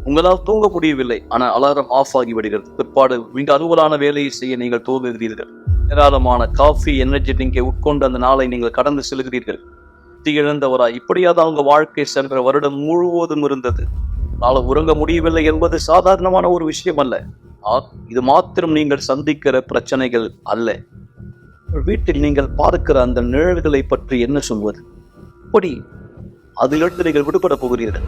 உங்களால் தூங்க முடியவில்லை, ஆனால் அலாரம் ஆஃப் ஆகி விடுகிறது. பிற்பாடு மிக அலுவலான வேலையை செய்ய நீங்கள் தூங்குகிறீர்கள். ஏராளமான காஃபி, எனர்ஜி ட்ரிங்கை உட்கொண்டு அந்த நாளை நீங்கள் கடந்து செல்கிறீர்கள். இழந்தவராய் இப்படியாவது அவங்க வாழ்க்கை சென்ற வருடம் முழுவதும் இருந்தது. நாளை உறங்க முடியவில்லை என்பது சாதாரணமான ஒரு விஷயம் அல்ல. இது மாத்திரம் நீங்கள் சந்திக்கிற பிரச்சனைகள் அல்ல. வீட்டில் நீங்கள் பார்க்கிற அந்த நிழல்களை பற்றி என்ன சொல்வது? இப்படி அதிலிருந்து நீங்கள் விடுபட போகிறீர்கள்.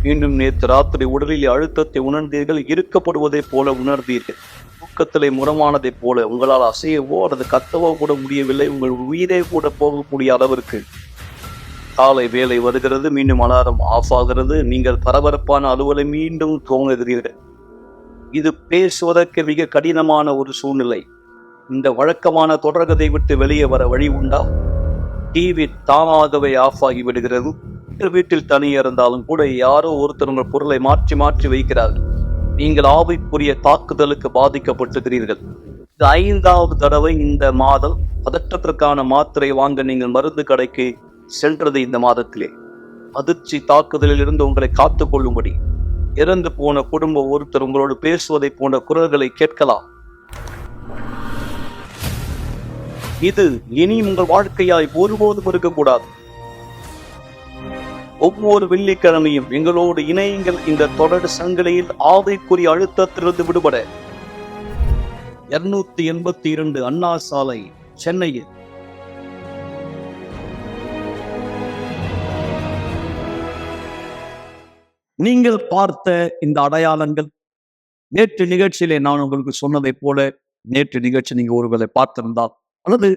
மீண்டும் நேற்று ராத்திரி உடலில் அழுத்தத்தை உணர்ந்தீர்கள், இருக்கப்படுவதை போல உணர்ந்தீர்கள். தூக்கத்திலே முரமானதை போல உங்களால் அசையவோ அல்லது கத்தவோ கூட முடியவில்லை. உங்கள் உயிரே கூட போகக்கூடிய அளவிற்கு காலை வேலை வருகிறது, மீண்டும் அலாரம் ஆஃப் ஆகிறது. நீங்கள் பரபரப்பான அலுவலை மீண்டும் துவங்குகிறீர்கள். இது பேசுவதற்கு மிக கடினமான ஒரு சூழ்நிலை. இந்த வழக்கமான தொடர்கதை விட்டு வெளியே வர வழி உண்டா? டிவி தானாகவே ஆஃப் ஆகி விடுகிறது. வீட்டில் தனியே இருந்தாலும் கூட யாரோ ஒருத்தர் உங்கள் பொருளை மாற்றி மாற்றி வைக்கிறார்கள். நீங்கள் ஆவிக்குரிய தாக்குதலுக்கு பாதிக்கப்பட்டுகிறீர்கள். இது 5வது தடவை இந்த மாதம் பதற்றத்திற்கான மாத்திரை வாங்க நீங்கள் மருந்து கடைக்கு சென்றது. இந்த மாதத்திலே அதிர்ச்சி தாக்குதலில் இருந்து உங்களை காத்துக் கொள்ளும்படி இறந்து போன குடும்ப ஒருத்தர் உங்களோடு பேசுவதை போன்ற குரல்களை கேட்கலாம். இது இனி உங்கள் வாழ்க்கையாய் ஒருபோதும் இருக்கக்கூடாது. ஒவ்வொரு வெள்ளிக்கிழமையும் எங்களோடு இணையுங்கள். இந்த தொடர் சங்கிலியில் ஆவிக்குரிய அழுத்தத்திலிருந்து விடுபட 282 அண்ணா சாலை, சென்னையில் நீங்கள் பார்த்த இந்த அடையாளங்கள் நேற்று நிகழ்ச்சியிலே நான் உங்களுக்கு சொன்னதை போல, நேற்று நிகழ்ச்சி நீங்க ஒருவேளை பார்த்திருந்தால் அல்லது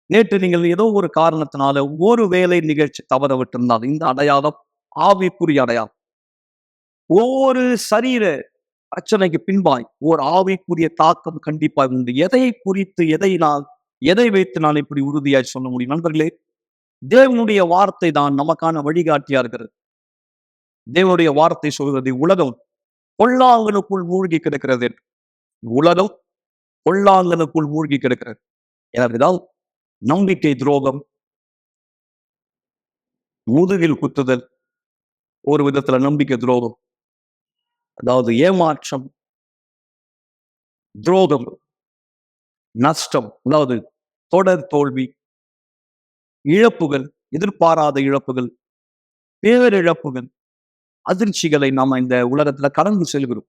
நேற்று நீங்கள் ஏதோ ஒரு காரணத்தினால ஒரு வேலை நிகழ்ச்சி தவற விட்டிருந்தால், இந்த அடையாளம் ஆவிக்குரிய அடையாளம். ஒவ்வொரு சரீர பிரச்சனைக்கு பின்பாய் ஒரு ஆவிக்குரிய தாக்கம் கண்டிப்பாக உண்டு. எதை குறித்து எதை வைத்து நான் இப்படி உறுதியாய் சொல்ல முடியும்? நண்பர்களே, தேவனுடைய வார்த்தை தான் நமக்கான வழிகாட்டியா இருக்கிறது. தேவனுடைய வார்த்தை சொல்கிறது, உலகம் பொல்லாங்கனுக்குள் மூழ்கி கிடக்கிறது. உலகம் பொல்லாங்கனுக்குள் மூழ்கி கிடக்கிறது. எனவேதான் நம்பிக்கை துரோகம், முதுகில் குத்துதல், ஒரு விதத்துல நம்பிக்கை துரோகம், அதாவது ஏமாற்றம், துரோகம், நஷ்டம், அதாவது தொடர் தோல்வி, இழப்புகள், எதிர்பாராத இழப்புகள், பேரிழப்புகள், அதிர்ச்சிகளை நாம இந்த உலகத்துல கடந்து செல்கிறோம்.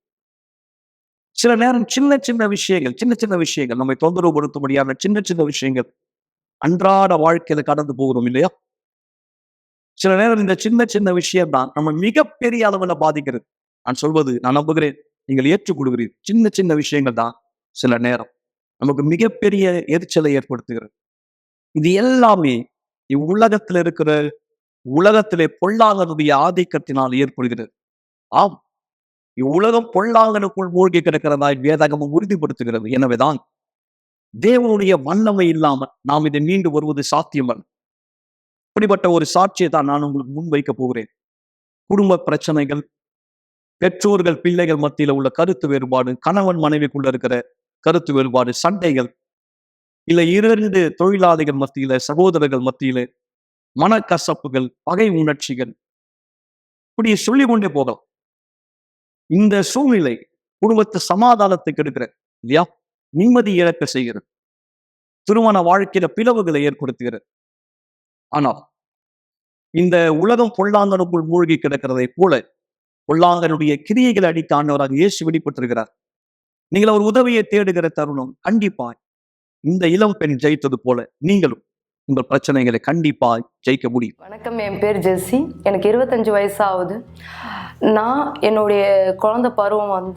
சில நேரம் சின்ன சின்ன விஷயங்கள் நம்மை தொந்தரவுபடுத்தும்படியான சின்ன விஷயங்கள் அன்றாட வாழ்க்கையில கடந்து போகிறோம் இல்லையா? சில நேரம் இந்த சின்ன விஷயம் தான் நம்ம மிகப்பெரிய அளவுல பாதிக்கிறது. நான் நம்புகிறேன், நீங்கள் ஏற்றுக்கொள்கிறீர்கள். சின்ன விஷயங்கள் தான் சில நேரம் நமக்கு மிகப்பெரிய எரிச்சலை ஏற்படுத்துகிறது. இது எல்லாமே உலகத்திலே பொல்லாங்கனுடைய ஆதிக்கத்தினால் ஏற்படுகிறது. ஆம், இவ்வுலகம் பொல்லாங்கனுக்குள் மூழ்கி கிடக்கிறதாய் வேதகமும் உறுதிப்படுத்துகிறது. எனவேதான் தேவனுடைய வல்லமை இல்லாமல் நாம் இதை மீண்டு வருவது சாத்தியமல்ல. இப்படிப்பட்ட ஒரு சாட்சியை தான் நான் உங்களுக்கு முன்வைக்க போகிறேன். குடும்ப பிரச்சனைகள், பெற்றோர்கள் பிள்ளைகள் மத்தியில உள்ள கருத்து வேறுபாடு, கணவன் மனைவிக்குள்ள இருக்கிற கருத்து வேறுபாடு, சண்டைகள், இல்ல 2 தொழிலாளிகள் மத்தியில, சகோதரர்கள் மத்தியில மனக்கசப்புகள், பகை உணர்ச்சிகள், இப்படி சொல்லிக் கொண்டே போகலாம். இந்த சூழ்நிலை குடும்பத்து சமாதானத்தை கெடுக்கிற இல்லையா? நிம்மதி இழக்க செய்கிறது. திருமண வாழ்க்கையில பிளவுகளை ஏற்படுத்துகிறது. ஆனால் இந்த உலகம் பொல்லாங்கனுக்குள் மூழ்கி கிடக்கிறதை போல பொல்லாங்கனுடைய கிரியைகளை அடித்த ஆண்டவராக இயேசு வெளிப்பட்டிருக்கிறார். நீங்கள் ஒரு உதவியை தேடுகிற தருணம் கண்டிப்பாய் இந்த இளம் பெண் ஜெயித்தது போல நீங்களும் உங்கள் பிரச்சனைகளை கண்டிப்பாய் ஜெயிக்க முடியும். வணக்கம், என் பேர் ஜெஸ்ஸி. எனக்கு 25 வயசு ஆகுது. நான் என்னுடைய குழந்தை பருவம்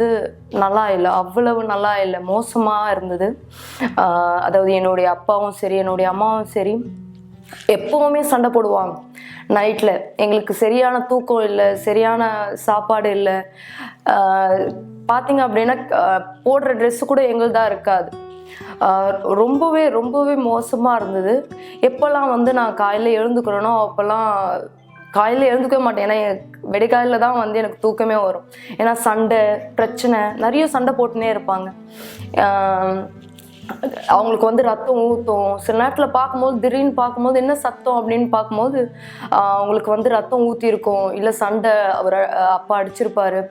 நல்லா இல்லை, அவ்வளவு நல்லா இல்லை, மோசமாக இருந்தது. அதாவது என்னுடைய அப்பாவும் சரி என்னுடைய அம்மாவும் சரி எப்பவுமே சண்டை போடுவாங்க. நைட்டில் எங்களுக்கு சரியான தூக்கம் இல்லை, சரியான சாப்பாடு இல்லை. பார்த்தீங்க அப்படின்னா போடுற ட்ரெஸ்ஸு கூட எங்களுதான் இருக்காது. ரொம்பவே ரொம்பவே மோசமாக இருந்தது. எப்போல்லாம் நான் காலையில் எழுந்துக்கிறேனோ அப்போல்லாம் காலையில் எழுந்துக்கவே மாட்டேன். ஏன்னா வெடிக்காலையில் தான் எனக்கு தூக்கமே வரும். ஏன்னா சண்டை பிரச்சனை நிறைய சண்டை போட்டுனே இருப்பாங்க. அவங்களுக்கு வந்து ரத்தம் ஊற்றும். சில நேரத்தில் பார்க்கும்போது திடீர்னு பார்க்கும்போது என்ன சத்தம் அப்படின்னு பார்க்கும்போது அவங்களுக்கு வந்து ரத்தம் ஊற்றிருக்கும், இல்லை சண்டை அவர் அப்பா அடிச்சிருப்பாரு.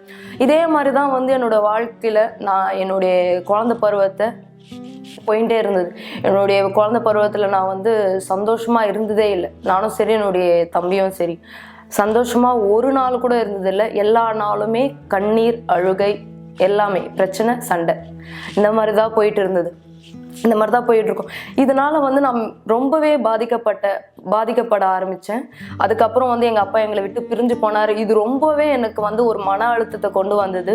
இதே மாதிரி தான் வந்து என்னோட வாழ்க்கையில் நான் என்னுடைய குழந்தை பருவத்தை போயிட்டே இருந்தது. என்னுடைய குழந்தை பருவத்தில் நான் வந்து சந்தோஷமாக இருந்ததே இல்லை. நானும் சரி என்னுடைய தம்பியும் சரி சந்தோஷமாக ஒரு நாள் கூட இருந்ததில்லை. எல்லா நாளுமே கண்ணீர், அழுகை, எல்லாமே பிரச்சனை, சண்டை, இந்த மாதிரி தான் போயிட்டு இருந்தது. இந்த மாதிரி தான் போயிட்டுருக்கோம். இதனால் வந்து நான் ரொம்பவே பாதிக்கப்பட ஆரம்பித்தேன். அதுக்கப்புறம் வந்து எங்கள் அப்பா எங்களை விட்டு பிரிஞ்சு போனார். இது ரொம்பவே எனக்கு வந்து ஒரு மன அழுத்தத்தை கொண்டு வந்தது.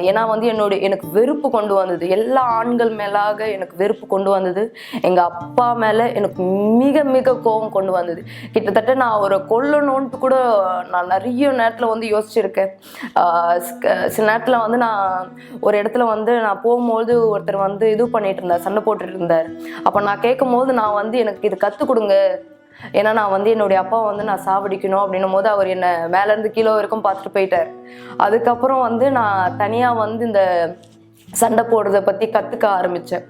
ஏன்னா வந்து எனக்கு வெறுப்பு கொண்டு வந்தது. எல்லா ஆண்கள் மேலாக எனக்கு வெறுப்பு கொண்டு வந்தது. எங்கள் அப்பா மேலே எனக்கு மிக மிக கோபம் கொண்டு வந்தது. கிட்டத்தட்ட நான் அவரை கொல்லணுன்ட்டு கூட நான் நிறைய நேரத்தில் வந்து யோசிச்சிருக்கேன். சில நேரத்தில் வந்து நான் ஒரு இடத்துல வந்து நான் போகும்போது ஒருத்தர் வந்து இது பண்ணிட்டு இருந்தார், சண்டை போட்டுட்டு இருந்தார். அப்போ நான் கேட்கும் போது நான் வந்து எனக்கு இது கற்றுக் கொடுங்க, ஏன்னா நான் வந்து என்னுடைய அப்பாவை வந்து நான் சாவடிக்கணும் அப்படின்னும் போது அவர் என்னை மேலேருந்து கீழே வரைக்கும் பார்த்துட்டு போயிட்டார். அதுக்கப்புறம் வந்து நான் தனியாக வந்து இந்த சண்டை போடுறதை பற்றி கற்றுக்க ஆரம்பித்தேன்.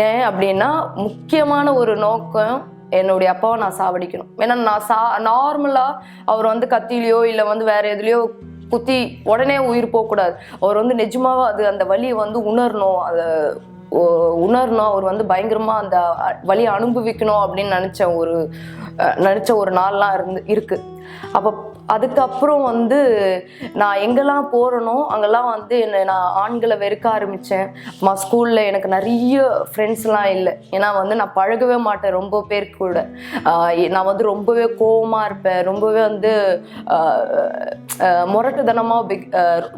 ஏன் அப்படின்னா முக்கியமான ஒரு நோக்கம் என்னுடைய அப்பாவை நான் சாவடிக்கணும். ஏன்னா நான் நார்மலாக அவர் வந்து கத்திலையோ இல்லை வந்து வேற எதுலையோ குத்தி உடனே உயிர் போகக்கூடாது. அவர் வந்து நிஜமாக அந்த வலியை வந்து உணரணும், அவர் வந்து பயங்கரமாக அந்த வலியை அனுபவிக்கணும் அப்படின்னு நினச்ச ஒரு நாள்லாம் இருக்கு. அப்போ அதுக்கப்புறம் வந்து நான் எங்கெல்லாம் போகிறனோ அங்கெல்லாம் வந்து நான் ஆண்களை வெறுக்க ஆரம்பித்தேன். ஸ்கூலில் எனக்கு நிறைய ஃப்ரெண்ட்ஸ்லாம் இல்லை. ஏன்னா வந்து நான் பழகவே மாட்டேன் ரொம்ப பேர் கூட. நான் வந்து ரொம்பவே கோவமாக இருப்பேன், ரொம்பவே வந்து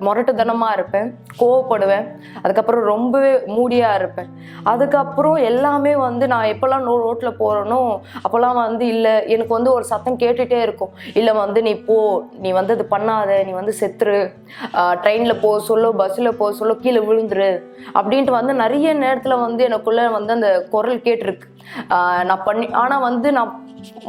முரட்டுத்தனமாக இருப்பேன், கோவப்படுவேன். அதுக்கப்புறம் ரொம்பவே மூடியாக இருப்பேன். அதுக்கப்புறம் எல்லாமே வந்து நான் எப்போல்லாம் ரோட்டில் போகிறேனோ அப்போல்லாம் வந்து இல்லை, எனக்கு வந்து ஒரு சத்தம் கேட்டுகிட்டே இருக்கும், இல்லை வந்து நீ வந்து அது பண்ணாத, நீ வந்து செத்துரு, ட்ரெயினில் போக சொல்ல, பஸ்ஸில் போக சொல்ல கீழே விழுந்துரு அப்படின்ட்டு வந்து நிறைய நேரத்தில் வந்து எனக்குள்ளே வந்து அந்த குரல் கேட்டிருக்கு. ஆனால் வந்து நான்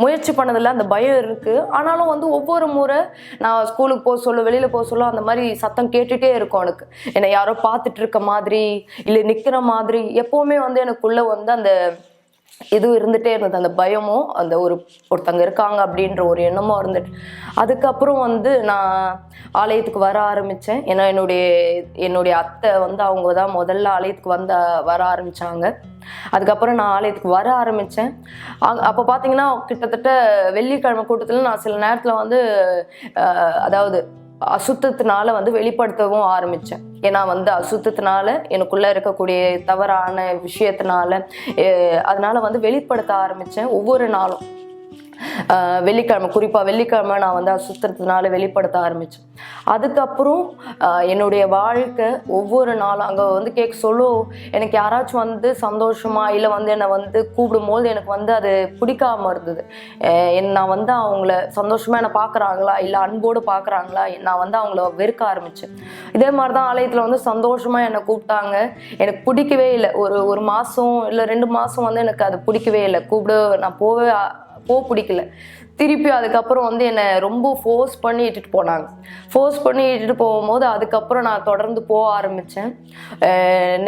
முயற்சி பண்ணதில்லை, அந்த பயம் இருக்குது. ஆனாலும் வந்து ஒவ்வொரு முறை நான் ஸ்கூலுக்கு போக சொல்ல, வெளியில் போக சொல்ல அந்த மாதிரி சத்தம் கேட்டுகிட்டே இருக்கும். எனக்கு என்னை யாரோ பார்த்துட்டு இருக்க மாதிரி இல்லை நிற்கிற மாதிரி எப்போவுமே வந்து எனக்குள்ளே வந்து அந்த இது இருந்துகிட்டே இருந்தது. அந்த பயமும் அந்த ஒருத்தங்க இருக்காங்க அப்படின்ற ஒரு எண்ணமும் இருந்துட்டு. அதுக்கப்புறம் வந்து நான் ஆலயத்துக்கு வர ஆரம்பித்தேன். ஏன்னா என்னுடைய அத்தை வந்து அவங்க தான் முதல்ல ஆலயத்துக்கு வர ஆரம்பித்தாங்க. அதுக்கப்புறம் நான் ஆலயத்துக்கு வர ஆரம்பித்தேன். அப்போ பார்த்தீங்கன்னா கிட்டத்தட்ட வெள்ளிக்கிழமை கூட்டத்தில் நான் சில நேரத்தில் வந்து அதாவது அசுத்தத்தினால வந்து வெளிப்படுத்தவும் ஆரம்பித்தேன். ஏன்னா வந்து அசுத்தத்தினால எனக்குள்ளே இருக்கக்கூடிய தவறான விஷயத்தினால அதனால வந்து வெளிப்படுத்த ஆரம்பித்தேன் ஒவ்வொரு நாளும். வெள்ளிக்கிழமை, குறிப்பாக வெள்ளிக்கிழமை நான் வந்து அசுத்தத்தினால வெளிப்படுத்த ஆரம்பித்தேன். அதுக்கப்புறம் என்னுடைய வாழ்க்கை ஒவ்வொரு நாளும் அங்கே வந்து கேட்க சொல்ல எனக்கு யாராச்சும் வந்து சந்தோஷமாக இல்லை வந்து என்னை வந்து கூப்பிடும்போது எனக்கு வந்து அது பிடிக்காம இருந்தது. நான் வந்து அவங்கள சந்தோஷமாக என்னை பார்க்குறாங்களா இல்லை அன்போடு பார்க்குறாங்களா, நான் வந்து அவங்கள வெறுக்க ஆரம்பித்தேன். இதே மாதிரி தான் ஆலயத்தில் வந்து சந்தோஷமாக என்னை கூப்பிட்டாங்க. எனக்கு பிடிக்கவே இல்லை. ஒரு மாதம் இல்லை 2 மாதம் வந்து எனக்கு அது பிடிக்கவே இல்லை. நான் போக பிடிக்கல. திருப்பி அதுக்கப்புறம் வந்து என்னை ரொம்ப ஃபோர்ஸ் பண்ணி இட்டுட்டு போனாங்க. ஃபோர்ஸ் பண்ணி இட்டுட்டு போகும்போது அதுக்கப்புறம் நான் தொடர்ந்து போக ஆரம்பித்தேன்.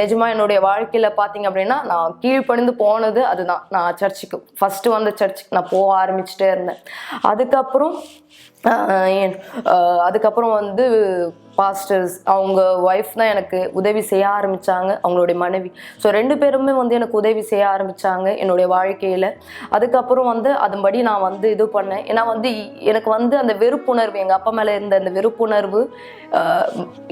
நிஜமாக என்னுடைய வாழ்க்கையில் பார்த்தீங்க அப்படின்னா நான் கீழ்ப்பணிந்து போனது அதுதான். நான் ஃபஸ்ட்டு வந்த சர்ச்சுக்கு நான் போக ஆரம்பிச்சுட்டே இருந்தேன். அதுக்கப்புறம் வந்து பாஸ்டர்ஸ் அவங்க ஒய்ஃப் தான் எனக்கு உதவி செய்ய ஆரம்பித்தாங்க, அவங்களுடைய மனைவி. ஸோ 2 பேருமே வந்து எனக்கு உதவி செய்ய ஆரம்பித்தாங்க என்னுடைய வாழ்க்கையில். அதுக்கப்புறம் வந்து அதன்படி நான் வந்து இது பண்ணேன். ஏன்னா வந்து எனக்கு வந்து அந்த வெறுப்புணர்வு, எங்கள் அப்பா மேலே இருந்த அந்த வெறுப்புணர்வு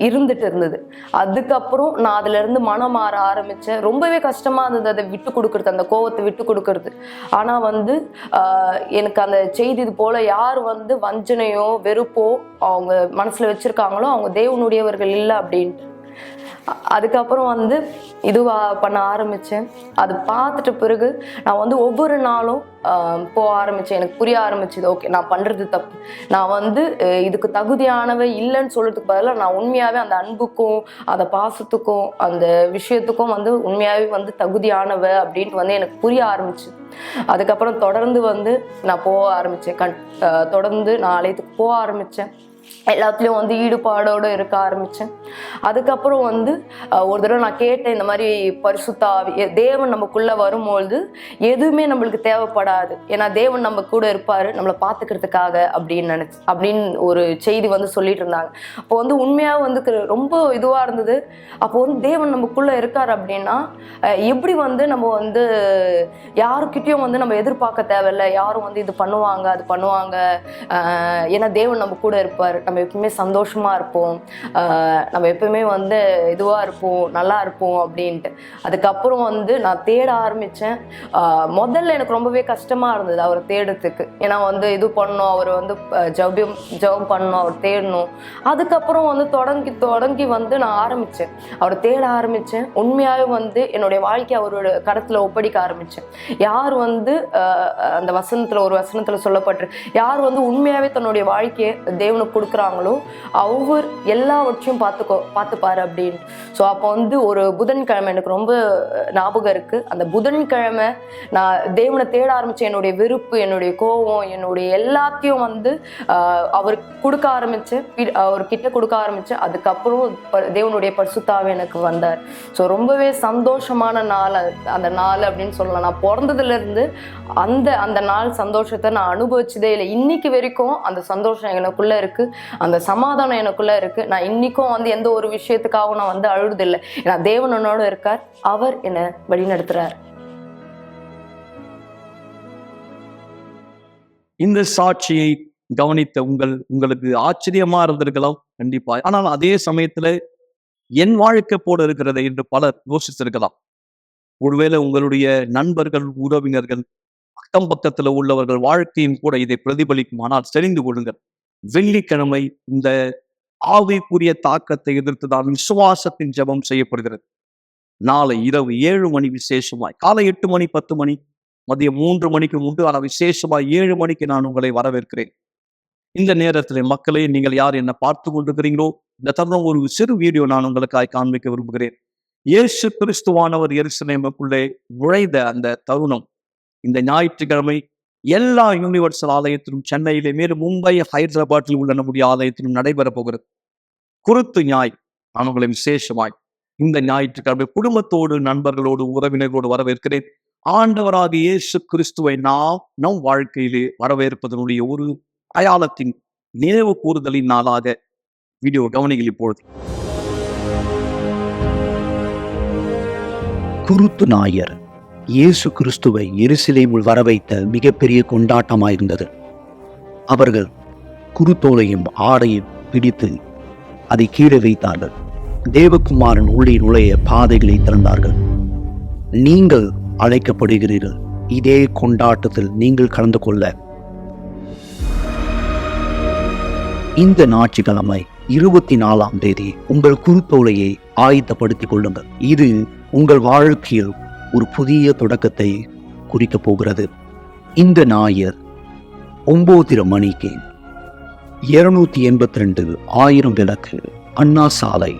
இருந்துட்டு இருந்தது. அதுக்கப்புறம் நான் அதிலேருந்து மனம் மாற ஆரம்பித்தேன். ரொம்பவே கஷ்டமாக இருந்தது அதை விட்டு கொடுக்குறது, அந்த கோவத்தை விட்டு கொடுக்கறது. ஆனால் வந்து எனக்கு அந்த செய்தி இது போல் யார் வந்து வஞ்சனையோ வெறுப்போ அவங்க மனசில் வச்சுருக்காங்களோ அவங்க தேவனுடையவர்கள் இல்லை அப்படின்ட்டு. அதுக்கப்புறம் வந்து பண்ண ஆரம்பித்தேன். அது பார்த்துட்ட பிறகு நான் வந்து ஒவ்வொரு நாளும் போக ஆரம்பித்தேன். எனக்கு புரிய ஆரம்பிச்சுது, ஓகே நான் பண்ணுறது தப்பு, நான் வந்து இதுக்கு தகுதியானவை இல்லைன்னு சொல்கிறதுக்கு பதிலாக நான் உண்மையாகவே அந்த அன்புக்கும் அந்த பாசத்துக்கும் அந்த விஷயத்துக்கும் வந்து உண்மையாகவே வந்து தகுதியானவ அப்படின்ட்டு வந்து எனக்கு புரிய ஆரம்பிச்சு. அதுக்கப்புறம் தொடர்ந்து வந்து நான் போக ஆரம்பித்தேன். தொடர்ந்து நான் ஆலயத்துக்கு போக ஆரம்பித்தேன். எல்லாத்துலேயும் வந்து ஈடுபாடோடு இருக்க ஆரம்பித்தேன். அதுக்கப்புறம் வந்து ஒரு தடவை நான் கேட்டேன், இந்த மாதிரி பரிசுத்த ஆவி தேவன் நமக்குள்ளே வரும்பொழுது எதுவுமே நம்மளுக்கு தேவைப்படாது, ஏன்னா தேவன் நம்ம கூட இருப்பார் நம்மளை பார்த்துக்கிறதுக்காக அப்படின்னு ஒரு செய்தி வந்து சொல்லிட்டு இருந்தாங்க. அப்போ வந்து உண்மையாக வந்து ரொம்ப இதுவாக இருந்தது. அப்போ வந்து தேவன் நமக்குள்ளே இருக்கார் அப்படின்னா எப்படி வந்து நம்ம வந்து யாருக்கிட்டையும் வந்து நம்ம எதிர்பார்க்க தேவையில்லை, யாரும் வந்து இது பண்ணுவாங்க அது பண்ணுவாங்க, ஏன்னா தேவன் நம்ம கூட இருப்பார், நம்ம எப்பவுமே சந்தோஷமா இருப்போம், நம்ம எப்பவுமே வந்து இதுவா இருப்போம், நல்லா இருப்போம் அப்படின்ட்டு. அதுக்கப்புறம் வந்து நான் தேட ஆரம்பிச்சேன். முதல்ல எனக்கு ரொம்பவே கஷ்டமா இருந்தது அவரை தேடுறதுக்கு, ஏன்னா வந்து இது பண்ணணும், அவர் வந்து ஜெபம் பண்ணணும், அவர் தேடணும். அதுக்கப்புறம் வந்து தொடங்கி வந்து நான் ஆரம்பிச்சேன், அவரை தேட ஆரம்பிச்சேன். உண்மையாவே வந்து என்னுடைய வாழ்க்கை அவரோட கருத்துல ஒப்படைக்க ஆரம்பிச்சேன். யார் வந்து அந்த ஒரு வசனத்துல சொல்லப்பட்டு, யார் வந்து உண்மையாவே தன்னுடைய வாழ்க்கையை தேவனுக்கு கொடுக்குறாங்களோ அவர் எல்லாவற்றையும் பார்த்துப்பாரு அப்படின்னு. ஸோ அப்போ வந்து ஒரு புதன்கிழமை எனக்கு ரொம்ப ஞாபகம் இருக்கு. அந்த புதன்கிழமை நான் தேவனை தேட ஆரம்பிச்சேன். என்னுடைய வெறுப்பு, என்னுடைய கோபம், என்னுடைய எல்லாத்தையும் வந்து அவர் கொடுக்க ஆரம்பிச்சேன், அவர்கிட்ட கொடுக்க ஆரம்பிச்சேன். அதுக்கப்புறம் தேவனுடைய பரிசுத்த ஆவி எனக்கு வந்தார். ஸோ ரொம்பவே சந்தோஷமான நாள் அந்த நாள் அப்படின்னு சொல்லலாம். நான் பிறந்ததுல இருந்து அந்த நாள் சந்தோஷத்தை நான் அனுபவிச்சதே இல்லை. இன்னைக்கு வரைக்கும் அந்த சந்தோஷம் எனக்குள்ள இருக்கு, அந்த சமாதானம் எனக்குள்ள இருக்கு. நான் இன்னைக்கும் வந்து எந்த ஒரு விஷயத்துக்காகவும் நான் வந்து அழுதில்லை, ஏன்னா தேவன் என்னோட இருக்கார், அவர் என்னை வழிநடத்துறார். இந்த சாட்சியை கவனித்த உங்களுக்கு ஆச்சரியமா இருந்திருக்கலாம் கண்டிப்பா. ஆனால் அதே சமயத்துல என் வாழ்க்கை போல இருக்கிறது என்று பலர் யோசித்திருக்கலாம். ஒருவேளை உங்களுடைய நண்பர்கள், உறவினர்கள், அக்கம் பக்கத்துல உள்ளவர்கள் வாழ்க்கையும் கூட இதை பிரதிபலிக்கும். ஆனால் தெரிந்து கொள்ளுங்கள், வெள்ளிக்கிழமை இந்த ஆவிக்குரிய தாக்கத்தை எதிர்த்துதான் விசுவாசத்தின் ஜெபம் செய்யப்படுகிறது. நாளை இரவு 7 மணி விசேஷமாய், காலை 8 மணி 10 மணி, மதியம் 3 மணிக்கு உண்டு. ஆனால் விசேஷமாய் 7 மணிக்கு நான் உங்களை வரவேற்கிறேன். இந்த நேரத்தில் மக்களே, நீங்கள் யார் என்ன பார்த்து கொண்டிருக்கிறீங்களோ, இந்த தருணம் ஒரு சிறு வீடியோ நான் உங்களுக்காக காண்பிக்க விரும்புகிறேன். இயேசு கிறிஸ்துவானவர் எருசலேமுக்குள்ளே நுழைந்த அந்த தருணம் இந்த ஞாயிற்றுக்கிழமை எல்லா யூனிவர்சல் ஆலயத்திலும், சென்னையிலே, மேலும் மும்பை, ஹைதராபாத்தில் உள்ள நம்முடைய ஆலயத்திலும் நடைபெறப் போகிறது. குருத்து ஞாய். நான் உங்களை விசேஷமாய் இந்த ஞாயிற்றுக்கிழமை குடும்பத்தோடு, நண்பர்களோடு, உறவினர்களோடு வரவேற்கிறேன். ஆண்டவராக இயேசு கிறிஸ்துவை நாம் நம் வாழ்க்கையிலே வரவேற்பதனுடைய ஒரு அடையாளத்தின் நினைவு கூறுதலின் நாளாக வீடியோ கவனிகள். இப்பொழுது குருத்து ஞாயிறு இயேசு கிறிஸ்துவை எருசலேமில் வரவைத்த மிகப்பெரிய கொண்டாட்டமாயிருந்தது. அவர்கள் குருத்தோலையும் ஆடையும் பிடித்து அதை கீழே வைத்தார்கள். தேவகுமாரன் உள்ளே நுழைய பாதைகளை திறந்தார்கள். நீங்கள் அழைக்கப்படுகிறீர்கள், இதே கொண்டாட்டத்தில் நீங்கள் கலந்து கொள்ள. இந்த ஞாயிற்றுக்கிழமை 24ஆம் தேதி உங்கள் குருத்தோலையை ஆயத்தப்படுத்திக் கொள்ளுங்கள். இது உங்கள் வாழ்க்கையில் ஒரு புதிய தொடக்கத்தை குறிக்கப் போகிறது. இந்த ஞாயிறு 9:30 மணிக்கு 282 ஆயிரம் விளக்கு அண்ணா சாலை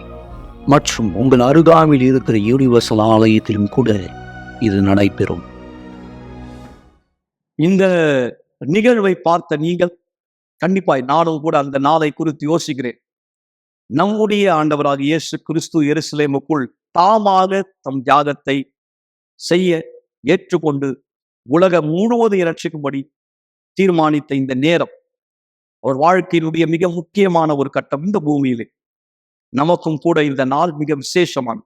மற்றும் உங்கள் அருகாமையில் இருக்கிற யூனிவர்சல் ஆலயத்திலும் கூட இது நடைபெறும். இந்த நிகழ்வை பார்த்த நீங்கள் கண்டிப்பாய் நானும் கூட அந்த நாளை குறித்து யோசிக்கிறேன். நம்முடைய ஆண்டவராக இயேசு கிறிஸ்து எருசலேமுக்குள் தாமாக தம் தியாகத்தை செய்ய ஏற்றுக்கொண்டு உலகம் முழுவதும் இரட்சிக்கும்படி தீர்மானித்த இந்த நேரம் அவர் வாழ்க்கையினுடைய மிக முக்கியமான ஒரு கட்டம். இந்த பூமியிலே நமக்கும் கூட இந்த நாள் மிக விசேஷமான.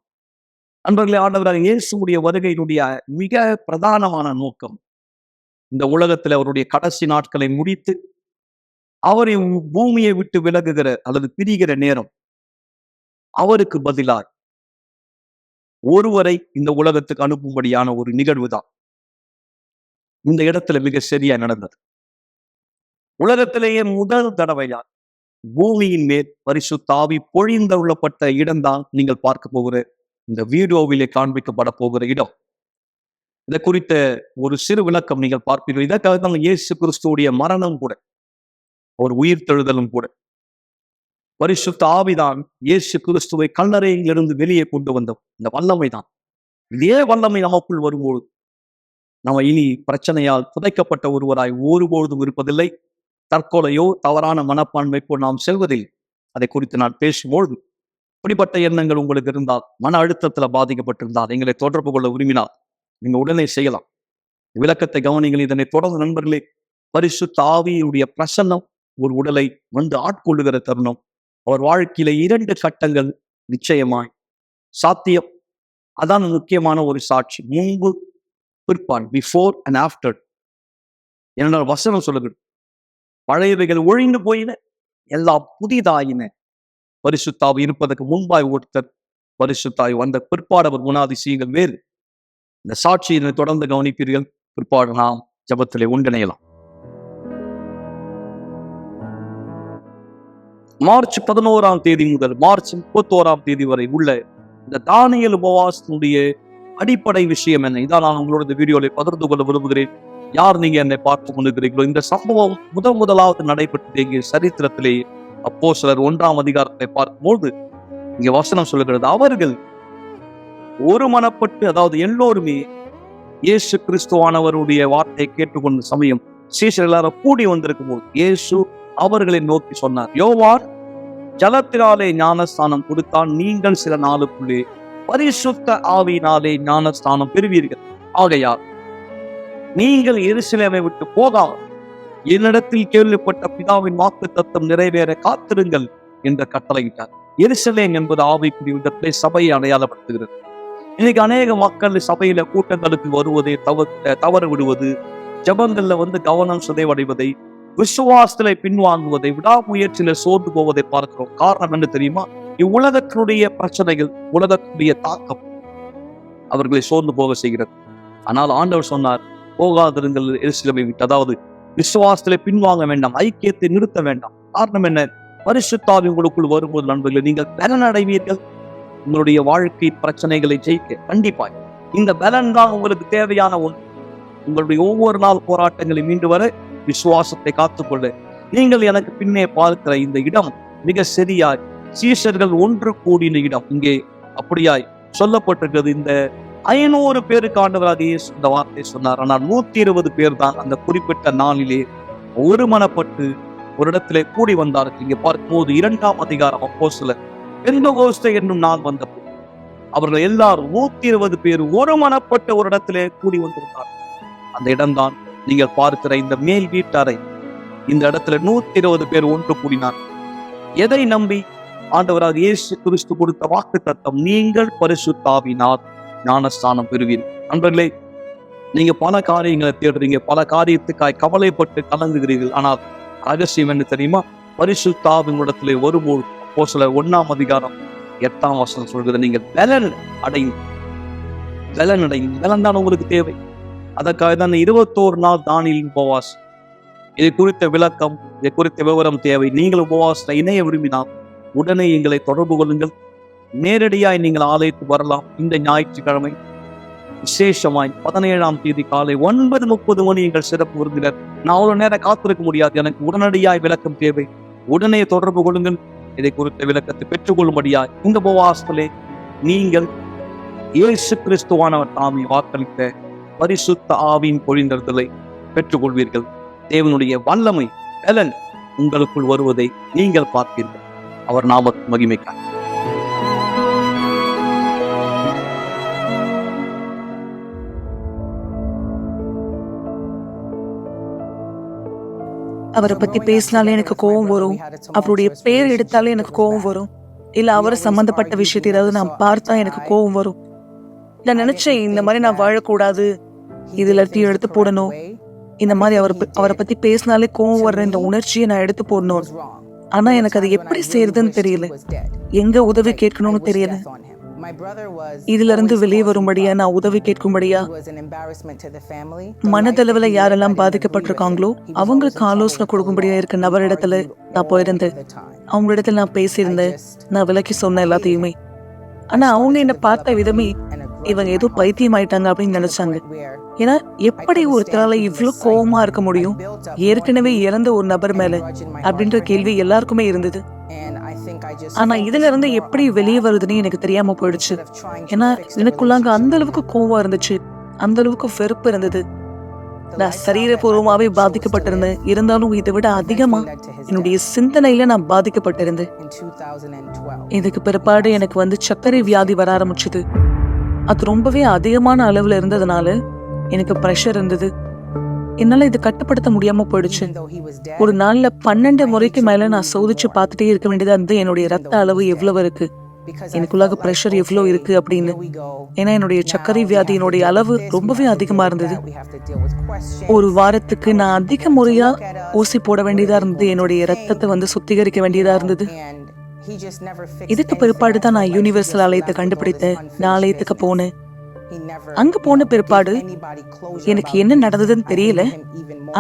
நண்பர்களே, ஆண்டவராக இயேசுடைய வருகையினுடைய மிக பிரதானமான நோக்கம் இந்த உலகத்தில் அவருடைய கடைசி நாட்களை முடித்து அவரை பூமியை விட்டு விலகுகிற அல்லது பிரிகிற நேரம், அவருக்கு பதிலாக ஒருவரை இந்த உலகத்துக்கு அனுப்பும்படியான ஒரு நிகழ்வு தான் இந்த இடத்துல மிக சரியா நடந்தது. உலகத்திலேயே முதல் தடவையா பூமியின் மேல் பரிசுத்த ஆவி பொழிந்தருளப்பட்ட இடம்தான் நீங்கள் பார்க்க போகிற இந்த வீடியோவிலே காண்பிக்கப்பட போகிற இடம். இதை குறித்த ஒரு சிறு விளக்கம் நீங்கள் பார்ப்பீர்கள். இதற்காக தான் இயேசு கிறிஸ்துவுடைய மரணம் கூட, ஒரு உயிர்த்தெழுதலும் கூட. பரிசுத்த ஆவிதான் இயேசு கிறிஸ்துவை கல்லறையிலிருந்து வெளியே கொண்டு வந்த இந்த வல்லமை தான். இதே வல்லமை நமக்குள் வரும்போது நம்ம இனி பிரச்சனையால் புதைக்கப்பட்ட ஒருவராய் ஒருபொழுதும் இருப்பதில்லை. தற்கொலையோ தவறான மனப்பான்மைக்கோ நாம் செல்வதில் அதை குறித்து நான் பேசும்போது இப்படிப்பட்ட எண்ணங்கள் உங்களுக்கு இருந்தால், மன அழுத்தத்துல பாதிக்கப்பட்டிருந்தால், எங்களை தொடர்பு கொள்ள விரும்பினால் நீங்க உடனே செய்யலாம். விளக்கத்தை கவனிங்கள். இதனை தொடர்ந்து நண்பர்களே, பரிசுத்த ஆவியுடைய பிரசன்னம் ஒரு உடலை வந்து ஆட்கொள்ளுகிற தருணம் அவர் வாழ்க்கையில 2 கட்டங்கள் நிச்சயமாய் சாத்தியம். அதான் முக்கியமான ஒரு சாட்சி. முன்பு பிற்பாடு, பிஃபோர் அண்ட் ஆஃப்டர். என்னோட வசனம் சொல்லுகிறது, பழையவைகள் ஒழிந்து போயின, எல்லாம் புதிதாயின. பரிசுத்தாவி இருப்பதற்கு முன்பாய் ஒருத்தர், பரிசுத்தாவி வந்த பிற்பாடு அவர் குணாதிசயங்கள் வேறு. இந்த சாட்சியை தொடர்ந்து கவனிப்பீர்கள். பிற்பாடு நாம் ஜெபத்திலே ஒன்றிணையலாம். மார்ச் 11ஆம் தேதி முதல் மார்ச் 31ஆம் தேதி வரை உள்ள இந்த தானியேல் உபவாசத்தினுடைய அடிப்படை விஷயம் என்ன? இதான் நான் உங்களோட இந்த வீடியோவில் பகிர்ந்து கொள்ள விரும்புகிறேன். யார் நீங்க என்னை பார்த்து கொண்டிருக்கிறீர்களோ, இந்த சம்பவம் முதலாவது நடைபெற்றது எங்கள் சரித்திரத்திலே அப்போஸ்தலர் 1ஆம் அதிகாரத்தை பார்க்கும்போது இங்க வசனம் சொல்லுகிறது, அவர்கள் ஒருமனப்பட்டு, அதாவது எல்லோருமே இயேசு கிறிஸ்துவானவருடைய வார்த்தையை கேட்டுக்கொண்ட சமயம் சீஷர் எல்லாரும் கூடி வந்திருக்கும் போது இயேசு அவர்களை நோக்கி சொன்னார், யோவான் ஜலத்தினாலே ஞானஸ்தானம் கொடுத்தான், நீங்கள் சில நாளுக்குள்ளே பரிசுத்த ஆவியினாலே ஞானஸ்தானம் பெறுவீர்கள். ஆகையால் நீங்கள் எருசலேமை விட்டு போகாமல் என்னிடத்தில் கேள்விப்பட்ட பிதாவின் வாக்குத்தத்தம் நிறைவேற காத்திருங்கள் என்று கட்டளையிட்டார். எருசலேம் என்பது ஆவிக்குரிய விதத்திலே சபையை அடையாளப்படுத்துகிறது. இன்னைக்கு அநேக மக்கள் சபையில கூட்டங்களுக்கு வருவதை தவறு விடுவது, ஜபங்கள்ல கவனம் சிதைவடைவதை, விசுவாசத்தில பின்வாங்குவதை, விடாமுயற்சியில சோர்ந்து போவதை பார்க்கிறோம். காரணம் என்ன தெரியுமா? இவ்வுலகத்தினுடைய பிரச்சனைகள், உலகத்தினுடைய தாக்கம் அவர்களை சோர்ந்து போக செய்கிறது. ஆனால் ஆண்டவர் சொன்னார், போகாதிருங்கள் எருசலேமை விட்டு. அதாவது விசுவாசத்திலே பின்வாங்க வேண்டாம், ஐக்கியத்தை நிறுத்த வேண்டாம். காரணம் என்ன? பரிசுத்த ஆவி உங்களுக்குள் வரும்போது நண்பர்களே, நீங்கள் பலன் அடைவீர்கள். உங்களுடைய வாழ்க்கை பிரச்சனைகளை ஜெயிக்க கண்டிப்பாய் இந்த பலன் தான் உங்களுக்கு தேவையான ஒன்று. உங்களுடைய ஒவ்வொரு நாள் போராட்டங்களை மீண்டு வர, விசுவாசத்தை காத்துக்கொள்ள, நீங்கள் எனக்கு பின்னே பார்க்கிற இந்த இடம் மிக சரியாய் சீஷர்கள் ஒன்று கூடின இடம். இங்கே அப்படியாய் சொல்லப்பட்டிருக்கிறது. இந்த 500 பேருக்கு ஆண்டவராக இயேசு இந்த வார்த்தை சொன்னார். ஆனால் 120 பேர் தான் அந்த குறிப்பிட்ட நாளிலே ஒருமனப்பட்டு ஒரு இடத்திலே கூடி வந்தார்கள். இங்கே பார்க்கும்போது 2ஆம் அதிகாரம் அப்போஸ்தலர் பெந்தெகோஸ்தே என்னும் நாள் வந்தபோது அவர்கள் எல்லாரும் 120 பேர் ஒருமனப்பட்ட ஒரு இடத்திலே கூடி வந்திருந்தார். அந்த இடம்தான் நீங்கள் பார்க்கிற இந்த மேல் வீட்டறை. இந்த இடத்துல 120 பேர் ஒன்று கூடினார். எதை நம்பி? ஆண்டவராக இயேசு கிறிஸ்து கொடுத்த வாக்குத்தத்தம், நீங்கள் பரிசுத்த ஆவியினால் ஞானஸ்தானம் பெறுவீர்கள். நண்பர்களே, நீங்க பல காரியங்களை தேடுறீங்க, பல காரியத்துக்காய் கவலைப்பட்டு கலங்குகிறீர்கள். ஆனால் ரகசியம் என்ன தெரியுமா? பரிசுத்த ஆவி உங்களிடத்திலே வரும்போது, அப்போஸ்தலர் 1ஆம் அதிகாரம் 8ஆம் வசனம் சொல்கிறது, நீங்கள் பலன் அடையும். பலன் தான் உங்களுக்கு தேவை. அதற்காக தான் 21 நாள் தானியேலின் உபவாசம். இதை குறித்த விளக்கம், இதை குறித்த விவரம் தேவை. நீங்கள் உபவாசத்தை இணைய விரும்பினால் உடனே எங்களை தொடர்பு கொள்ளுங்கள். நேரடியாய் நீங்கள் ஆலயத்துக்கு வரலாம். இந்த ஞாயிற்றுக்கிழமை விசேஷமாய் 17ஆம் தேதி காலை 9:30 மணி எங்கள் சிறப்பு விருந்தினர். நான் அவ்வளவு நேரம் காத்திருக்க முடியாது, எனக்கு உடனடியாய் விளக்கம் தேவை. உடனே தொடர்பு கொள்ளுங்கள். இதை குறித்த விளக்கத்தை பெற்றுக்கொள்ளும்படியாய் இந்த உபவாசத்திலே நீங்கள் இயேசு கிறிஸ்துவானவர் தாமே வாக்களித்த பரிசுத்த ஆவியின் பொழிந்தறுதலை பெற்றுக்கொள்வீர்கள். தேவனுடைய வல்லமை பலன் உங்களுக்குள் வருவதை நீங்கள் பார்ப்பீர்கள். அவர் நாமத்தின் மகிமைக்காக. அவரை பத்தி பேசினாலே எனக்கு கோவம் வரும், அவருடைய பேர் எடுத்தாலே எனக்கு கோவம் வரும், இல்ல அவரை சம்பந்தப்பட்ட விஷயத்தை ஏதாவது நான் பார்த்தா எனக்கு கோவம் வரும். நான் நினைச்சேன், இந்த மாதிரி நான் வாழக்கூடாது, இது எல்லாத்தையும் எடுத்து போடணும். இந்த மாதிரி அவரை பத்தி பேசினாலே கோவம் வர்ற இந்த உணர்ச்சியை நான் எடுத்து போடணும். ஆனா எனக்கு அது எப்படி செய்யறதுன்னு தெரியல, எங்க உதவி கேட்கணும்னு தெரியல. இதுல இருந்து வெளியே வரும்படியா, நான் உதவி கேட்கும்படியா, மனதளவுல யாரெல்லாம் பாதிக்கப்பட்டிருக்காங்களோ அவங்களுக்கு ஆலோசனை கொடுக்கும்படியா இருக்க நபரிடத்துல நான் போயிருந்தேன். அவங்க இடத்துல நான் பேசியிருந்தேன், நான் விலக்கி சொன்ன எல்லாத்தையுமே. ஆனா அவங்க என்ன பார்த்த விதமே, இவங்க ஏதோ பைத்தியம் ஆயிட்டாங்க அப்படின்னு நினைச்சாங்க. ஏன்னா எப்படி ஒருத்தரால இவ்வளவு கோபமா இருக்க முடியும், ஏற்கனவே இறந்த ஒரு நபர் மேல அப்படின்ற கேள்வி எல்லாருக்குமே இருந்தது. ஆனா இதுல இருந்து எப்படி வெளியே வருதுன்னு எனக்கு தெரியாம போயிடுச்சு. ஏன்னா எனக்குள்ளாங்க அந்த அளவுக்கு கோவம் இருந்துச்சு, அந்த அளவுக்கு வெறுப்பு இருந்தது. நான் சரீரபூர்வமாவே பாதிக்கப்பட்டிருந்தேன். இருந்தாலும் இதை விட அதிகமா என்னுடைய சிந்தனையில நான் பாதிக்கப்பட்டிருந்தேன். இதுக்கு பிற்பாடு எனக்கு வந்து சர்க்கரை வியாதி வர ஆரம்பிச்சது. அது ரொம்பவே அதிகமான அளவுல இருந்ததுனால எனக்கு பிரஷர் இருந்தது. என்னால இது கட்டுப்படுத்த முடியாம போயிடுச்சு. ஒரு நாள்ல 12 முறைக்கு மேல நான் சோதிச்சு பார்த்துட்டே இருக்க வேண்டியதா இருந்து என்னுடைய ரத்த அளவு எவ்வளவு இருக்கு, எனக்குள்ளாக பிரஷர் எவ்வளவு இருக்கு அப்படின்னு. ஏன்னா என்னுடைய சர்க்கரை வியாதியினுடைய அளவு ரொம்பவே அதிகமா இருந்தது. ஒரு வாரத்துக்கு நான் அதிக முறையா ஊசி போட வேண்டியதா இருந்தது. என்னுடைய ரத்தத்தை வந்து சுத்திகரிக்க வேண்டியதா இருந்தது. இதுக்கு பிற்பாடுதான் நான் யூனிவர்சல் ஆலயத்தை கண்டுபிடித்தேன். நான் ஆலயத்துக்கு போனேன். அங்க போன பிற்பாடு எனக்கு என்ன நடந்ததுன்னு தெரியல.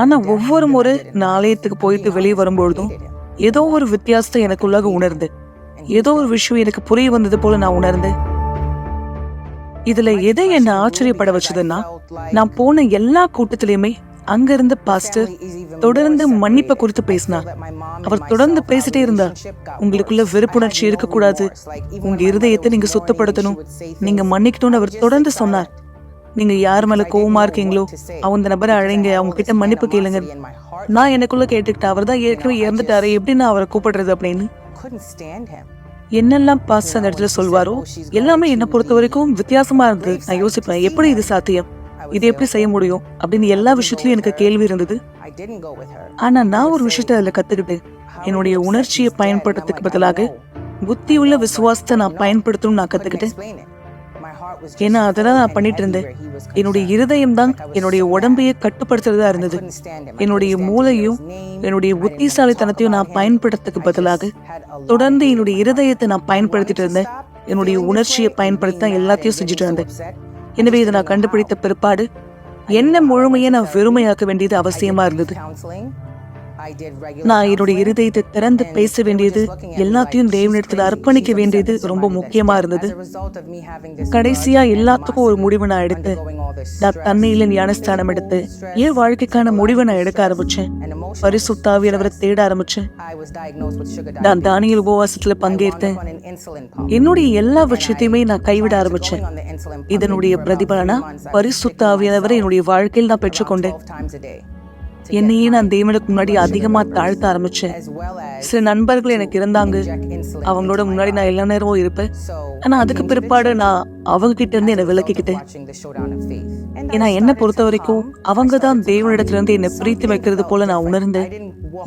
ஆனா ஒவ்வொரு முறை நான் ஆலயத்துக்கு போயிட்டு வெளியே வரும்பொழுதும் ஏதோ ஒரு வித்தியாசத்தை எனக்குள்ளாக உணர்ந்தேன். ஏதோ ஒரு விஷயம் எனக்கு புரிய வந்தது போல நான் உணர்ந்தேன். இதுல எதை என்ன ஆச்சரியப்பட வச்சதுன்னா, நான் போன எல்லா கூட்டத்திலயுமே அங்க இருந்த பாஸ்டர் தொடர்ந்து மன்னிப்பை குறித்து பேசினார். அவர் தொடர்ந்து பேசிட்டே இருந்தார். உங்களுக்குள்ள வெறுப்புணர்ச்சி இருக்கக்கூடாது, உங்க இருதயத்தை நீங்க சுத்தப்படுத்தணும், நீங்க மன்னிக்கணும்னு அவர் தொடர்ந்து சொன்னார். நீங்க யார் மேல கோவமா இருக்கீங்களோ அந்த நபரை அழைங்க, அவங்க கிட்ட மன்னிப்பு கேளுங்க. நான் எனக்குள்ள கேட்டுக்கிட்டேன், அவர் தான் ஏற்கனவே இறந்துட்டாரு, எப்படி நான் அவரை கூப்பிடுறது அப்படின்னு. என்னெல்லாம் பாஸ்டர் அந்த இடத்துல சொல்வாரோ எல்லாமே என்னை பொறுத்த வரைக்கும் வித்தியாசமா இருந்தது. நான் யோசிப்பேன், எப்படி இது சாத்தியம், இது எப்படி செய்ய முடியும் அப்படின்னு. எல்லா விஷயத்திலயும் எனக்கு கேள்வி இருந்தது. ஆனா நான் ஒரு விஷயத்த அதுல கத்துக்கிட்டேன். என்னுடைய உணர்ச்சியை பயன்படுத்துறதுக்கு பதிலாக புத்தியுள்ள விசுவாசத்தை நான் பயன்படுத்தணும்னு நான் கத்துக்கிட்டேன். ஏன்னா அதெல்லாம் நான் பண்ணிட்டு இருந்தேன். என்னுடைய இருதயம் தான் என்னுடைய உடம்பையே கட்டுப்படுத்துறதா இருந்தது. என்னுடைய மூளையும் என்னுடைய புத்திசாலித்தனத்தையும் நான் பயன்படுத்துறதுக்கு பதிலாக தொடர்ந்து என்னுடைய இருதயத்தை நான் பயன்படுத்திட்டு இருந்தேன். என்னுடைய உணர்ச்சியை பயன்படுத்த எல்லாத்தையும் செஞ்சுட்டு இருந்தேன். எனவே இதை நான் கண்டுபிடித்த பிற்பாடு என்ன முழுமையை நான் வெறுமையாக்க வேண்டியது அவசியமா இருந்தது. நான் என்னுடைய இருதயத்தை திறந்து பேச வேண்டியது, எல்லாத்தையும் தேவனிடத்தில் அர்ப்பணிக்க வேண்டியது ரொம்ப முக்கியமா இருந்தது. கடைசியா எல்லாத்துக்கும் ஒரு முடிவு நான் எடுத்தேன். நான் தண்ணியில ஞானஸ்தானம் எடுத்து என் வாழ்க்கைக்கான முடிவை நான் எடுக்க ஆரம்பிச்சேன். பரிசுத்த ஆவியானவரை தேட ஆரம்பிச்சேன். நான் தானியேல் உபவாசத்துல பங்கேற்றேன். என்னுடைய எல்லா விஷயத்தையுமே நான் கைவிட ஆரம்பிச்சேன். இதனுடைய பிரதிபலனா பரிசுத்த ஆவியானவரை என்னுடைய வாழ்க்கையில் நான் பெற்றுக்கொண்டேன். என்னையே நான் தேவனுக்கு முன்னாடி அதிகமா தாழ்த்த ஆரம்பிச்சேன். சில நண்பர்கள் எனக்கு இருந்தாங்க, அவங்களோட முன்னாடி நான் எல்லா நேரமும் இருப்பேன். ஆனா அதுக்கு பிற்பாடு நான் அவங்க கிட்ட இருந்து என்னை விலக்கிக்கிட்டேன். ஏன்னா என்னை பொறுத்த வரைக்கும் அவங்க தான் தேவனிடத்துல இருந்து என்னை பிரித்து வைக்கிறது போல நான் உணர்ந்தேன்.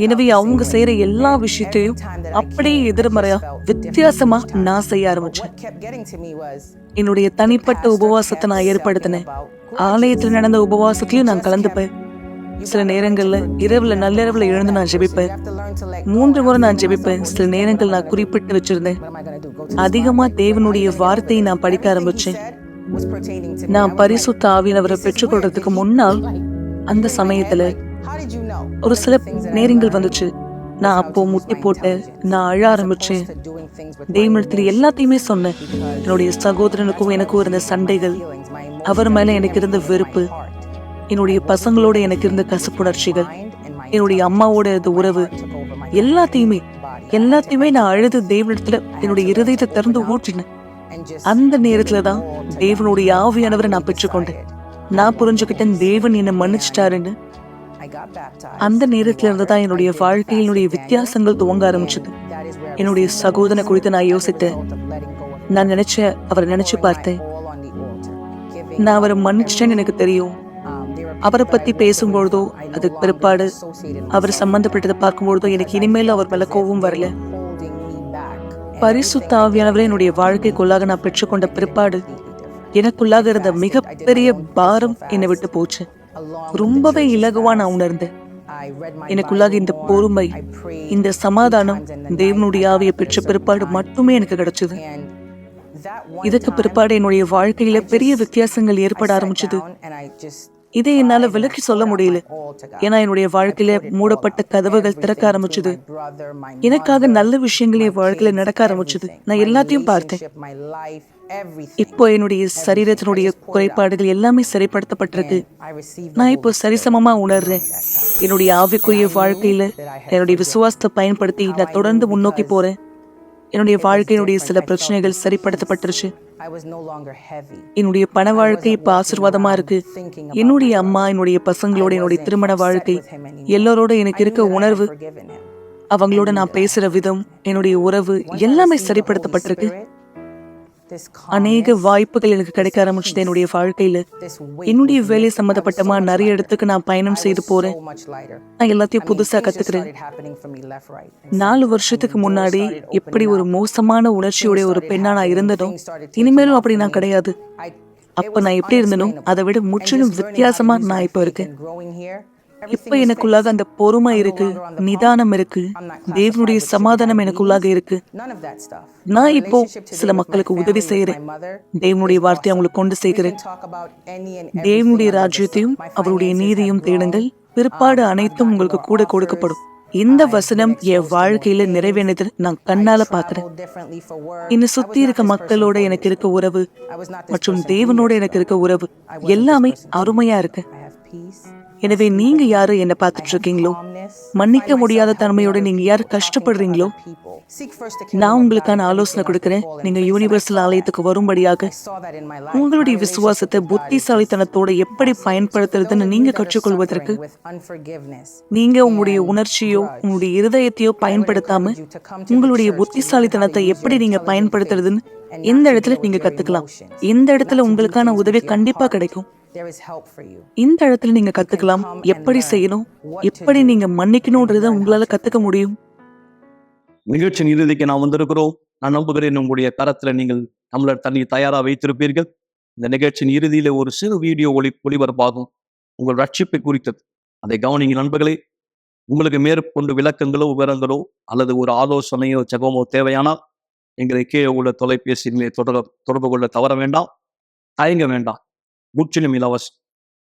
எனவே அவங்க செய்யற எல்லா விஷயத்தையும் அப்படியே எதிர்மறையா வித்தியாசமா நான் செய்ய ஆரம்பிச்சேன். என்னுடைய தனிப்பட்ட உபவாசத்தை நான் ஏற்படுத்தினேன். ஆலயத்துல நடந்த உபவாசத்தையும் நான் கலந்துப்பேன். சில நேரங்கள்ல இரவுல நள்ளிரவுல எழுந்து நான் ஜெபிப்பேன். 3 முறை நான் ஜெபிப்பேன். சில நேரங்கள் நான் குறிப்பிட்டு வச்சிருந்தேன். அதிகமா தேவனுடைய வார்த்தையை நான் படிக்க ஆரம்பிச்சேன். நான் பரிசுத்த ஆவியானவரை பெற்றுக்கொள்றதுக்கு முன்னால் அந்த சமயத்துல ஒரு சில நேரங்கள் வந்துச்சு. நான் அப்போ முட்டி போட்டேன். நான் அழ ஆரம்பிச்சேன். தேவனிடத்துல எல்லாத்தையுமே சொன்னேன். என்னுடைய சகோதரனுக்கும் எனக்கும் இருந்த சண்டைகள், அவர் மேல எனக்கு இருந்த வெறுப்பு, என்னுடைய பசங்களோட எனக்கு இருந்த கசப்புணர்ச்சிகள், என்னுடைய அம்மாவோட இருந்த உறவு, எல்லாத்தையுமே நான் அழுது தேவனிடத்துல என்னுடைய இருதயத்தை திறந்து ஊற்றினேன். அந்த நேரத்துலதான் தேவனுடைய ஆவியானவரை நான் பெற்றுக்கொண்டேன். நான் புரிஞ்சுக்கிட்டேன், தேவன் என்னை மன்னிச்சிட்டாருன்னு. அந்த நேரத்துல இருந்துதான் என்னுடைய வாழ்க்கையினுடைய வித்தியாசங்கள் துவங்க ஆரம்பிச்சது. என்னுடைய சகோதரனை குறித்து நான் யோசித்தேன். நான் அவரை நினைச்சு பார்த்தேன். நான் அவரை மன்னிச்சிட்டேன்னு எனக்கு தெரியும். அவரை பத்தி பேசும்பொழுதோ அதுக்கு பிற்பாடு அவர் சம்பந்தப்பட்டதை பார்க்கும்பொழுதோ எனக்கு இனிமேல் அவர் மேல கோபம் வரல. பரிசுத்த ஆவியானவரை என்னுடைய வாழ்க்கைக்குள்ளாக நான் பெற்றுக்கொண்ட பிற்பாடு எனக்குள்ளாக இருந்த மிகப்பெரிய பாரம் என்னை விட்டு போச்சு. ரொம்பவே இலகுவா நான் உணர்ந்தேன். எனக்குள்ளாக இந்த பொறுமை, இந்த சமாதானம் தேவனுடைய ஆவியை பெற்ற பிற்பாடு மட்டுமே எனக்கு கிடைச்சது. இதுக்கு பிற்பாடு என்னுடைய வாழ்க்கையில பெரிய வித்தியாசங்கள் ஏற்பட ஆரம்பிச்சது. இதை என்னால விலக்கி சொல்ல முடியல. ஏன்னா என்னுடைய வாழ்க்கையில மூடப்பட்ட கதவுகள் திறக்க ஆரம்பிச்சது. எனக்காக நல்ல விஷயங்கள் என் வாழ்க்கையில நடக்க ஆரம்பிச்சது. நான் எல்லாத்தையும் பார்த்தேன். இப்போ என்னுடைய சரீரத்தினுடைய குறைபாடுகள் எல்லாமே சரிப்படுத்தப்பட்டிருக்கு. நான் இப்போ சரிசமமா உணர்றேன். என்னுடைய ஆவிக்குரிய வாழ்க்கையில என்னுடைய விசுவாசத்தை பயன்படுத்தி நான் தொடர்ந்து முன்னோக்கி போறேன். என்னுடைய வாழ்க்கையினுடைய சில பிரச்சனைகள் சரிப்படுத்தப்பட்டுருச்சு. என்னுடைய பண வாழ்க்கை இப்ப ஆசீர்வாதமா இருக்கு. என்னுடைய அம்மா, என்னுடைய பசங்களோட, என்னுடைய திருமண வாழ்க்கை, எல்லாரோட எனக்கு இருக்க உணர்வு, அவங்களோட நான் பேசுற விதம், என்னுடைய உறவு எல்லாமே சரிப்படுத்தப்பட்டிருக்கு. அநேக வாய்ப்புகள் எனக்கு கிடைக்க ஆரம்பிச்சது என்னுடைய வாழ்க்கையில. என்னுடைய வேலை சம்பந்தப்பட்டமா நிறைய இடத்துக்கு நான் பயணம் செய்து போறேன். நான் எல்லாத்தையும் புதுசா கத்துக்கிறேன். 4 வருஷத்துக்கு முன்னாடி எப்படி ஒரு மோசமான உணர்ச்சியோட ஒரு பெண்ணா நான் இருந்தனோ, இனிமேலும் அப்படி நான் கிடையாது. அப்ப நான் எப்படி இருந்தனோ அதை விட முற்றிலும் வித்தியாசமா நான் இப்ப இருக்கேன். இப்ப எனக்குள்ளாக அந்த பொறுமை இருக்கு, நிதானம் இருக்கு, தேவனுடைய சமாதானம் எனக்குள்ளாக இருக்கு. நான் இப்போ சில மக்களுக்கு உதவி செய்யறேன். தேவனுடைய வார்த்தையை அவங்களுக்கு கொண்டு சேர்க்கிறேன். தேவனுடைய ராஜ்யத்தையும் அவருடைய நீதியும் தேடுங்கள், பிற்பாடு அனைத்தும் உங்களுக்கு கூட கொடுக்கப்படும். இந்த வசனம் என் வாழ்க்கையில நிறைவேறினது நான் கண்ணால பாக்குறேன். என்னை சுத்தி இருக்க மக்களோட எனக்கு இருக்க உறவு மற்றும் தேவனோட எனக்கு இருக்க உறவு எல்லாமே அருமையா இருக்கு. எனவே நீங்க யாரு என்ன பார்த்துட்டு இருக்கீங்களோ, மன்னிக்க முடியாத தன்மையோட நீங்க யாரு கஷ்டப்படுறீங்களோ, நான் உங்களுக்கான ஆலோசனை கொடுக்கிறேன். நீங்க யூனிவர்சல் ஆலயத்துக்கு வரும்படியாக உங்களுடைய விசுவாசத்தை புத்திசாலித்தனத்தோட எப்படி பயன்படுத்துறதுன்னு நீங்க கற்றுக்கொள்வதற்கு, நீங்க உங்களுடைய உணர்ச்சியோ உங்களுடைய இருதயத்தையோ பயன்படுத்தாம உங்களுடைய புத்திசாலித்தனத்தை எப்படி நீங்க பயன்படுத்துறதுன்னு இந்த இடத்துல நீங்க கத்துக்கலாம். இந்த இடத்துல உங்களுக்கான உதவி கண்டிப்பா கிடைக்கும். இந்த இடத்துல நீங்க கத்துக்கலாம் எப்படி செய்யணும், எப்படி நீங்க மன்னிக்கணும்ன்றத உங்களால கத்துக்க முடியும். நிகழ்ச்சியின் இறுதிக்கு நாம் வந்திருக்கிறோம். நான் நம்புகிறேன் உங்களுடைய கரத்துல நீங்கள் டம்ளர் தண்ணி தயாரா வைத்திருப்பீர்கள். இந்த நிகழ்ச்சியின் இறுதியில ஒரு சிறு வீடியோ ஒளிபரப்பாகும் உங்கள் ரட்சிப்பை குறித்தது. அதை கவனிங்க நண்பர்களே. உங்களுக்கு மேற்கொண்டு விளக்கங்களோ விவரங்களோ அல்லது ஒரு ஆலோசனையோ ஜெபமோ தேவையானால் எங்களை கீழே உள்ள தொலைபேசியிலே தொடர்பு கொள்ள தவற வேண்டாம், தயங்க வேண்டாம். முற்றிலும் இலவசம்.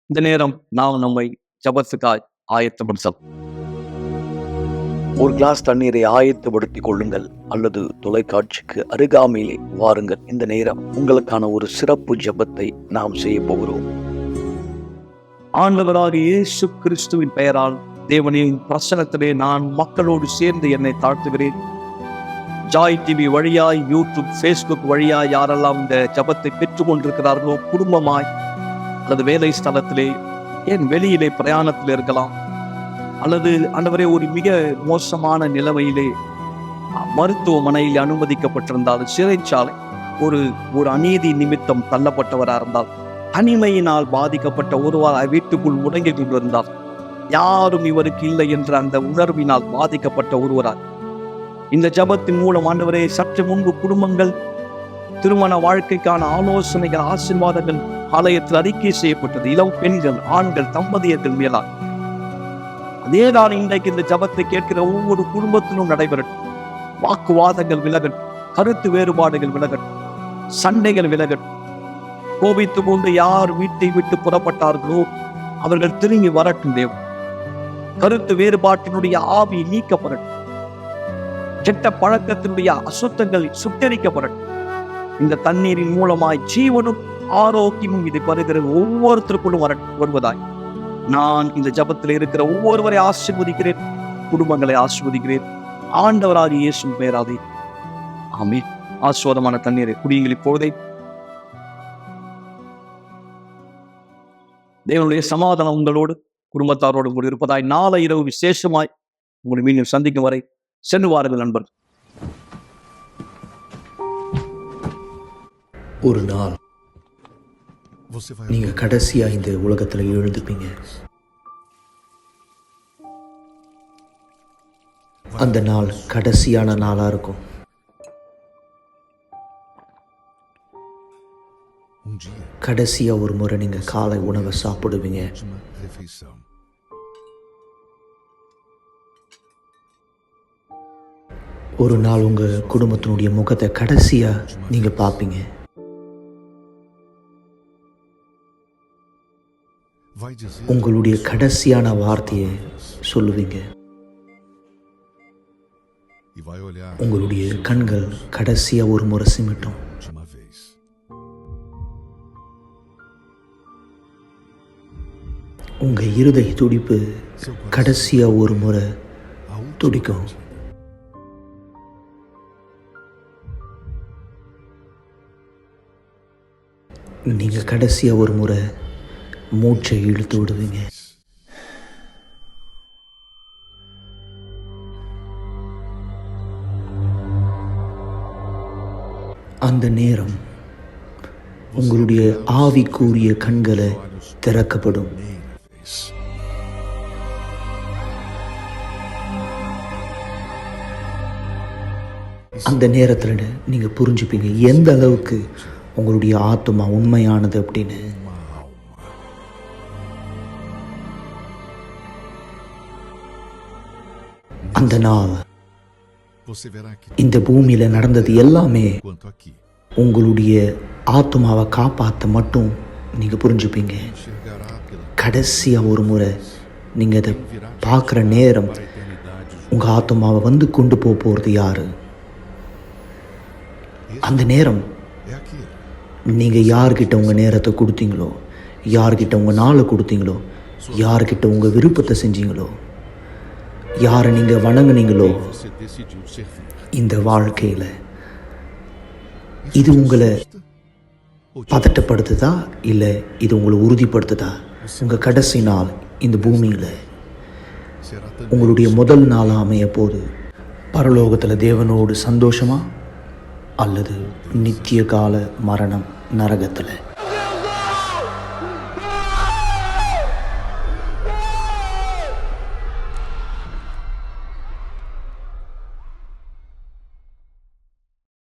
இந்த நேரம் நாம் நம்மை ஜெபத்துக்காய் ஆயத்தப்படுத்தலாம். ஒரு கிளாஸ் தண்ணீரை ஆயத்தப்படுத்திக் கொள்ளுங்கள் அல்லது தொலைக்காட்சிக்கு அருகாமையிலே வாருங்கள். இந்த நேரம் உங்களுக்கான ஒரு சிறப்பு ஜெபத்தை நாம் செய்ய போகிறோம். ஆண்டவராகிய இயேசு கிறிஸ்துவின் பெயரால் தேவனின் பிரசனத்திலே நான் மக்களோடு சேர்ந்து என்னை தாழ்த்துகிறேன். ஜாய் டிவி வழியாய், யூடியூப், ஃபேஸ்புக் வழியாய் யாரெல்லாம் இந்த ஜெபத்தை பெற்றுக் கொண்டிருக்கிறார்களோ, குடும்பமாய் அல்லது வேலை ஸ்தலத்திலே, ஏன் வெளியிலே பிரயாணத்தில் இருக்கலாம், அல்லது ஆண்டவரே ஒரு மிக மோசமான நிலைமையிலே மருத்துவமனையில் அனுமதிக்கப்பட்டிருந்தால், சிறைச்சாலை, ஒரு அநீதி நிமித்தம் தள்ளப்பட்டவராக இருந்தால், தனிமையினால் பாதிக்கப்பட்ட ஒருவராய் வீட்டுக்குள் முடங்கி கொண்டிருந்தால், யாரும் இவருக்கு இல்லை என்ற அந்த உணர்வினால் பாதிக்கப்பட்ட ஒருவராய் இந்த ஜெபத்தின் மூலம் ஆண்டவரே சற்று முன்பு குடும்பங்கள், திருமண வாழ்க்கைக்கான ஆலோசனைகள், ஆசீர்வாதங்கள் ஆலயத்தில் அறிக்கை செய்யப்பட்டது. இளம் பெண்கள், ஆண்கள், தம்பதியர்கள் மேலாக அதேதான் இன்றைக்கு இந்த ஜெபத்தை கேட்கிற ஒவ்வொரு குடும்பத்திலும் நடைபெறட்டும். வாக்குவாதங்கள் விலகட்டும், கருத்து வேறுபாடுகள் விலகட்டும், சண்டைகள் விலகட்டும். கோபித்து கொண்டு யார் வீட்டை விட்டு புறப்பட்டார்களோ அவர்கள் திரும்பி வரட்டும். தேவன் கருத்து வேறுபாட்டினுடைய ஆவி நீக்கப்படட்டும். கெட்ட பழக்கத்தினுடைய அசுத்தங்கள் சுட்டரிக்கப்படட்டும். இந்த தண்ணீரின் மூலமாய் ஜீவனும் ஆரோக்கியமும் இதை பருகிற ஒவ்வொருத்தருக்குள்ளும் வருவதாய் நான் இந்த ஜெபத்தில் இருக்கிற ஒவ்வொருவரை ஆசீர்வதிக்கிறேன், குடும்பங்களை ஆசீர்வதிக்கிறேன். ஆண்டவராகிய இயேசுவின் பெயராலே ஆமென். ஆசீர்வாதமான தண்ணீரை குடியுங்கள் இப்பொழுதே. தேவனுடைய சமாதானம் உங்களோடு குடும்பத்தாரோடு கூட இருப்பதாய் நாளை இரவு விசேஷமாய் உங்களை மீண்டும் சந்திக்கும் வரை சென்று வாருங்கள் நண்பர்கள். ஒரு நாள் நீங்க கடைசியா இந்த உலகத்துல எழுந்துப்பீங்க. அந்த நாள் கடைசியான நாளா இருக்கும். கடைசியா ஒரு முறை நீங்க காலை உணவை சாப்பிடுவீங்க. ஒரு நாள் உங்க குடும்பத்தினுடைய முகத்தை கடைசியா நீங்க பார்ப்பீங்க. உங்களுடைய கடைசியான வார்த்தையை சொல்லுவீங்க. உங்களுடைய கண்கள் கடைசியா ஒரு முறை சிமிட்டும். உங்க இருதய துடிப்பு கடைசியா ஒரு முறை துடிக்கும். நீங்கள் கடைசியாக ஒரு முறை மூச்சை இழுத்து விடுவீங்க. அந்த நேரம் உங்களுடைய ஆவிக்குரிய கண்களை திறக்கப்படும். அந்த நேரத்தில் நீங்கள் புரிஞ்சுப்பீங்க எந்த அளவுக்கு உங்களுடைய ஆத்மா உண்மையானது அப்படின்னு. அந்த நாள் இந்த பூமியில் நடந்தது எல்லாமே உங்களுடைய ஆத்மாவை காப்பாற்ற மட்டும் நீங்கள் புரிஞ்சுப்பீங்க. கடைசியாக ஒரு முறை நீங்கள் அதை பார்க்குற நேரம் உங்கள் ஆத்மாவை வந்து கொண்டு போகிறது யாரு? அந்த நேரம் நீங்கள் யார்கிட்ட உங்கள் நேரத்தை கொடுத்தீங்களோ, யார்கிட்ட உங்கள் நாளை கொடுத்தீங்களோ, யார்கிட்ட உங்கள் விருப்பத்தை செஞ்சீங்களோ, யாரை நீங்கள் வணங்குனீங்களோ, இந்த வாழ்க்கையில் இது உங்களை பதட்டப்படுத்துதா இல்லை இது உங்களை உறுதிப்படுத்துதா? உங்கள் கடைசி நாள் இந்த பூமியில் உங்களுடைய முதல் நாளாக அமைய போது பரலோகத்தில் தேவனோடு சந்தோஷமா அல்லது நித்திய கால மரணம் நரகத்தில்?